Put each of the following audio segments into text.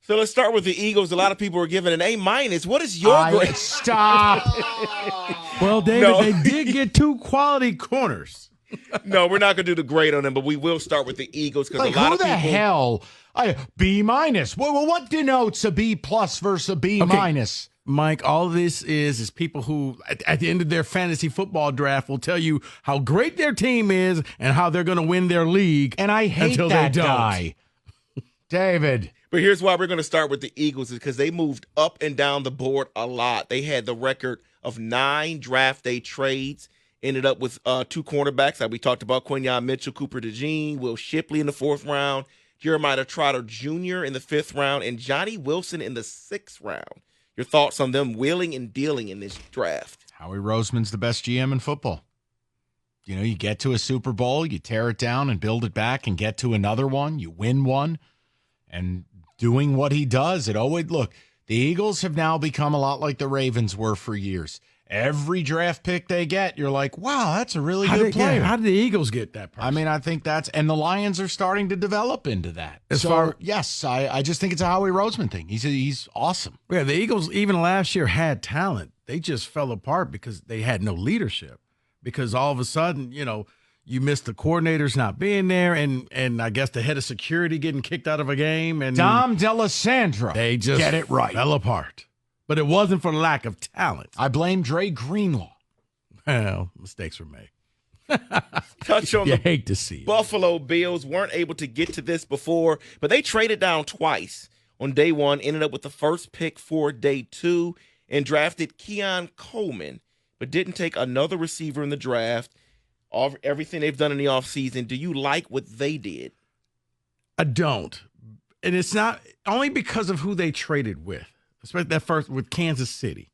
So let's start with the Eagles. A lot of people are giving an A-. What is your grade? Stop. Well, David, they did get 2 quality corners. No, we're not going to do the grade on them, but we will start with the Eagles because Like, a lot who of the people. hell? B-. Well, what denotes a B+ versus a B-? Mike, all this is people who, at the end of their fantasy football draft, will tell you how great their team is and how they're going to win their league. And I hate until that they don't. guy. David. But here's why we're going to start with the Eagles is because they moved up and down the board a lot. They had the record of 9 draft day trades, ended up with 2 cornerbacks like we talked about, Quinyon Mitchell, Cooper DeJean, Will Shipley in the 4th round, Jeremiah Trotter Jr. in the 5th round, and Johnny Wilson in the 6th round. Your thoughts on them wheeling and dealing in this draft? Howie Roseman's the best GM in football. You know, you get to a Super Bowl, you tear it down and build it back and get to another one, you win one, and doing what he does, it always, look, the Eagles have now become a lot like the Ravens were for years. Every draft pick they get, you're like, wow, that's a really good player. Yeah, how did the Eagles get that person? I mean, I think and the Lions are starting to develop into that. Yes, I just think it's a Howie Roseman thing. He's awesome. Yeah, the Eagles, even last year, had talent. They just fell apart because they had no leadership. Because all of a sudden, you missed the coordinators not being there, and I guess the head of security getting kicked out of a game. And Dom DeLisandro. They just get it right. Fell apart. But it wasn't for lack of talent. I blame Dre Greenlaw. Well, mistakes were made. Touch on you the hate to see it. Buffalo Bills weren't able to get to this before, but they traded down twice. On day 1, ended up with the first pick for day 2 and drafted Keon Coleman, but didn't take another receiver in the draft. Everything they've done in the offseason, do you like what they did? I don't. And it's not only because of who they traded with, especially that first with Kansas City.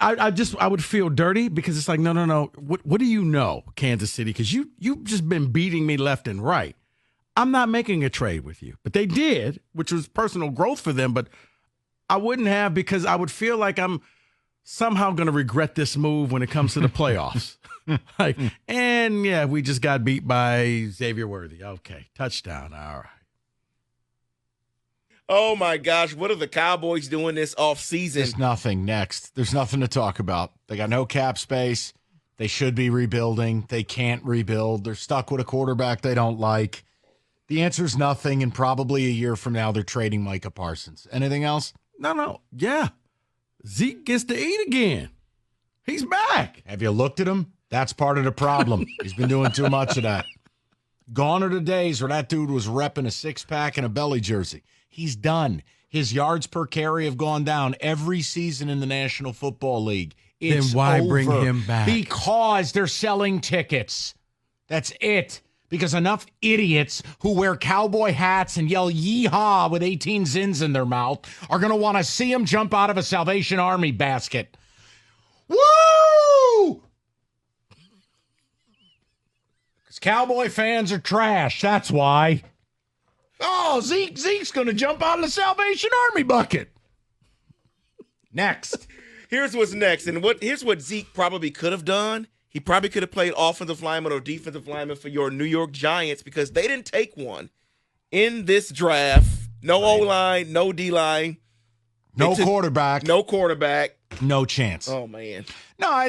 I would feel dirty because it's like, no. What do you know, Kansas City? Because you've just been beating me left and right. I'm not making a trade with you. But they did, which was personal growth for them, but I wouldn't have because I would feel like I'm somehow going to regret this move when it comes to the playoffs. We just got beat by Xavier Worthy. Okay, touchdown. All right. Oh, my gosh. What are the Cowboys doing this offseason? There's nothing next. There's nothing to talk about. They got no cap space. They should be rebuilding. They can't rebuild. They're stuck with a quarterback they don't like. The answer is nothing, and probably a year from now they're trading Micah Parsons. Anything else? No. Yeah. Zeke gets to eat again. He's back. Have you looked at him? That's part of the problem. He's been doing too much of that. Gone are the days where that dude was repping a 6-pack and a belly jersey. He's done. His yards per carry have gone down every season in the National Football League. It's then why over. bring him back? Because they're selling tickets. That's it. Because enough idiots who wear cowboy hats and yell yeehaw with 18 zins in their mouth are going to want to see him jump out of a Salvation Army basket. Woo! Because Cowboy fans are trash. That's why. Oh, Zeke's going to jump out of the Salvation Army bucket. Next. Here's what's next. And here's what Zeke probably could have done. He probably could have played offensive lineman or defensive lineman for your New York Giants because they didn't take one in this draft. No O-line, no D-line. No quarterback. No quarterback. No chance. Oh, man. No,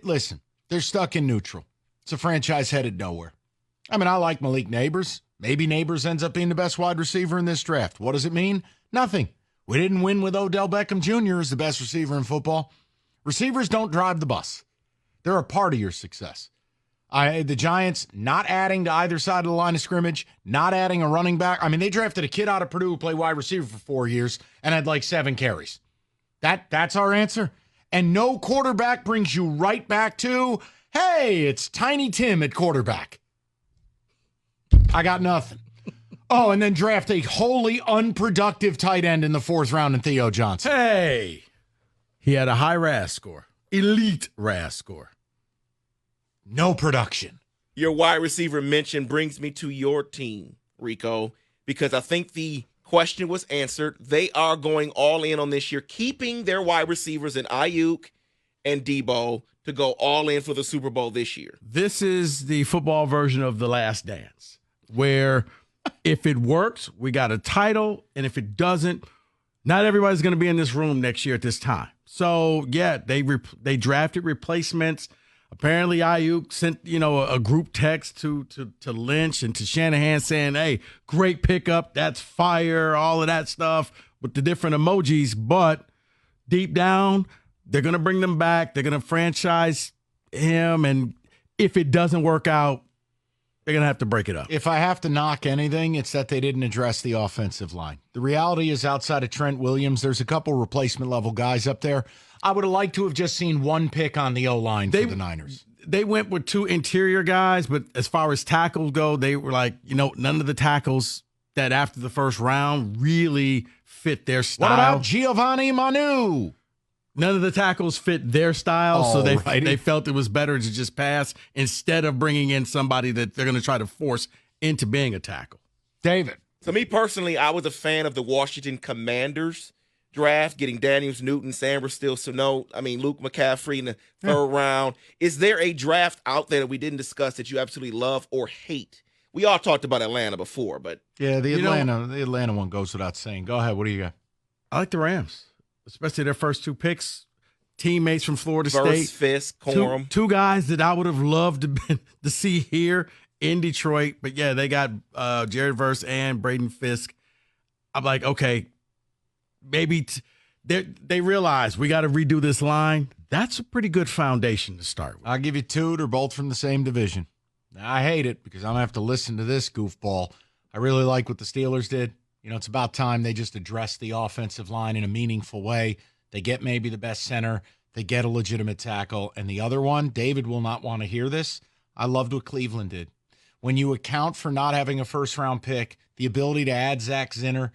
listen, they're stuck in neutral. It's a franchise headed nowhere. I mean, I like Malik Neighbors. Maybe Neighbors ends up being the best wide receiver in this draft. What does it mean? Nothing. We didn't win with Odell Beckham Jr. as the best receiver in football. Receivers don't drive the bus. They're a part of your success. The Giants not adding to either side of the line of scrimmage, not adding a running back. I mean, they drafted a kid out of Purdue who played wide receiver for 4 years and had like 7 carries. That's our answer. And no quarterback brings you right back to, hey, it's Tiny Tim at quarterback. I got nothing. Oh, and then draft a wholly unproductive tight end in the 4th round in Theo Johnson. Hey, he had a high RAS score. Elite RAS score. No production. Your wide receiver mention brings me to your team, Rico, because I think the question was answered. They are going all in on this year, keeping their wide receivers in Ayuk and Debo to go all in for the Super Bowl this year. This is the football version of The Last Dance, where If it works, we got a title. And if it doesn't, not everybody's going to be in this room next year at this time. So, yeah, they drafted replacements. Apparently, Ayuk sent, a group text to Lynch and to Shanahan saying, hey, great pickup. That's fire, all of that stuff with the different emojis. But deep down, they're going to bring them back. They're going to franchise him. And if it doesn't work out, they're going to have to break it up. If I have to knock anything, it's that they didn't address the offensive line. The reality is outside of Trent Williams, there's a couple replacement level guys up there. I would have liked to have just seen one pick on the O-line for the Niners. They went with 2 interior guys, but as far as tackles go, they were like, none of the tackles that after the first round really fit their style. What about Giovanni Manu? None of the tackles fit their style, so they felt it was better to just pass instead of bringing in somebody that they're going to try to force into being a tackle. David. So me personally, I was a fan of the Washington Commanders draft, getting Daniels, Newton, Sanders, still Sano. Luke McCaffrey in the third round. Is there a draft out there that we didn't discuss that you absolutely love or hate? We all talked about Atlanta before, but yeah, the Atlanta one goes without saying. Go ahead. What do you got? I like the Rams, especially their first 2 picks. Teammates from Florida Verse, State. Fisk, Corum. Two guys that I would have loved to see here in Detroit. But, yeah, they got Jared Verse and Braden Fisk. I'm like, okay, maybe they realize we got to redo this line. That's a pretty good foundation to start with. I'll give you 2. They're both from the same division. Now, I hate it because I'm going to have to listen to this goofball. I really like what the Steelers did. It's about time they just address the offensive line in a meaningful way. They get maybe the best center. They get a legitimate tackle. And the other one, David will not want to hear this. I loved what Cleveland did. When you account for not having a first-round pick, the ability to add Zach Zinner,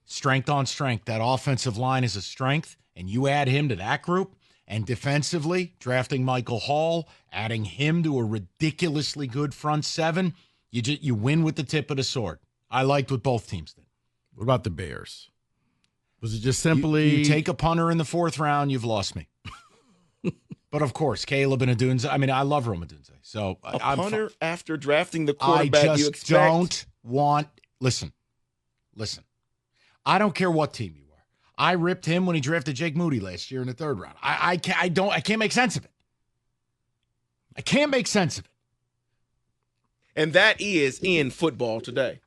strength on strength, that offensive line is a strength, and you add him to that group, and defensively, drafting Michael Hall, adding him to a ridiculously good front 7, you win with the tip of the sword. I liked what both teams did. What about the Bears? Was it just simply you take a punter in the 4th round, you've lost me. But of course, Caleb and Adunze. I love Rome Adunze. So I'm punter after drafting the quarterback you expect. Don't want. Listen. I don't care what team you are. I ripped him when he drafted Jake Moody last year in the 3rd round. I can't make sense of it. I can't make sense of it. And that is in football today.